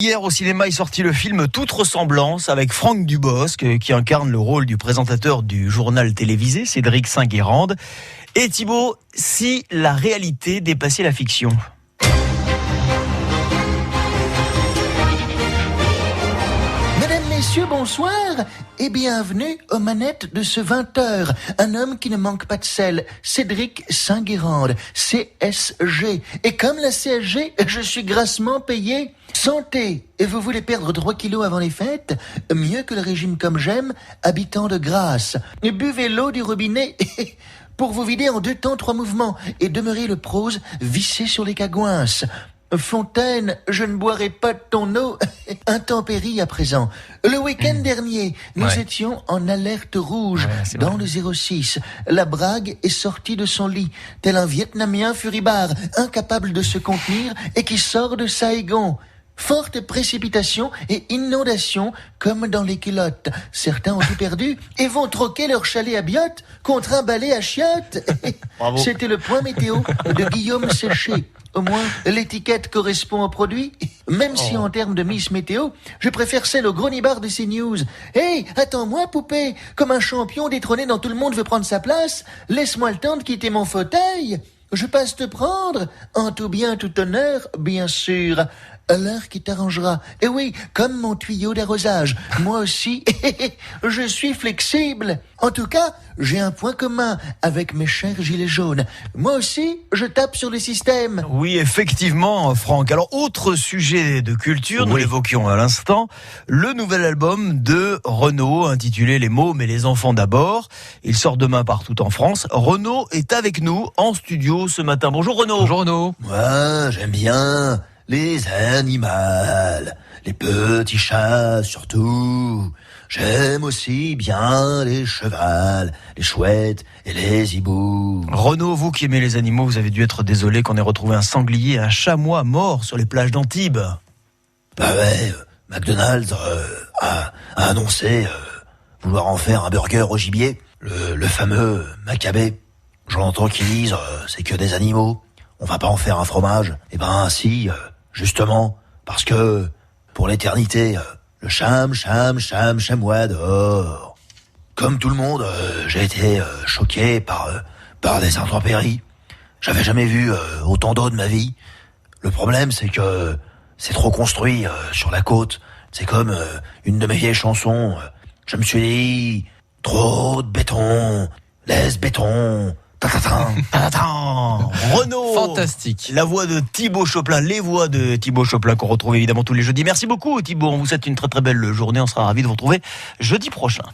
Hier au cinéma est sorti le film Toute ressemblance avec Franck Dubosc qui incarne le rôle du présentateur du journal télévisé Cédric Saint-Guérande. Et Thibaut, si la réalité dépassait la fiction? Mesdames, messieurs, bonsoir et bienvenue aux manettes de ce 20h. Un homme qui ne manque pas de sel, Cédric Saint-Guérande, CSG. Et comme la CSG, je suis grassement payé. Santé, et vous voulez perdre 3 kilos avant les fêtes? Mieux que le régime comme j'aime, habitant de grâce. Buvez l'eau du robinet pour vous vider en 2 temps 3 mouvements et demeurer le prose vissé sur les cagouinces. Fontaine, je ne boirai pas de ton eau. Intempérie à présent. Le week-end dernier, nous étions en alerte rouge dans le 06. La Brague est sortie de son lit, tel un Vietnamien furibard, incapable de se contenir et qui sort de Saigon. Forte précipitation et inondation comme dans les culottes. Certains ont tout perdu et vont troquer leur chalet à biottes contre un balai à chiottes. C'était le point météo de Guillaume Séché. Au moins, l'étiquette correspond au produit. Même si en termes de Miss Météo, je préfère celle au gros nibar de CNews. Hey, attends-moi, poupée. Comme un champion détrôné dans Tout le monde veut prendre sa place, laisse-moi le temps de quitter mon fauteuil. Je passe te prendre, en tout bien, tout honneur, bien sûr. L'heure qui t'arrangera. Et oui, comme mon tuyau d'arrosage. Moi aussi, je suis flexible. En tout cas, j'ai un point commun avec mes chers gilets jaunes. Moi aussi, je tape sur le système. Oui, effectivement, Franck. Alors, autre sujet de culture, nous l'évoquions à l'instant, le nouvel album de Renaud, intitulé Les mômes et les enfants d'abord. Il sort demain partout en France. Renaud est avec nous en studio ce matin. Bonjour Renaud. Bonjour Renaud. Moi, j'aime bien les animaux, les petits chats surtout. J'aime aussi bien les chevals, les chouettes et les hiboux. Renaud, vous qui aimez les animaux, vous avez dû être désolé qu'on ait retrouvé un sanglier et un chamois morts sur les plages d'Antibes. Bah ouais, McDonald's a annoncé vouloir en faire un burger au gibier. Le fameux Macabé. Je l'entends qu'ils disent c'est que des animaux. On va pas en faire un fromage. Eh ben si, justement, parce que pour l'éternité, le chamois dehors. Comme tout le monde, j'ai été choqué par des intempéries. J'avais jamais vu autant d'eau de ma vie. Le problème, c'est que c'est trop construit sur la côte. C'est comme une de mes vieilles chansons. Je me suis dit, trop de béton, laisse béton. Renaud, fantastique. La voix de Thibaut Choplin, les voix de Thibaut Choplin qu'on retrouve évidemment tous les jeudis. Merci beaucoup Thibaut, on vous souhaite une très très belle journée, on sera ravis de vous retrouver jeudi prochain.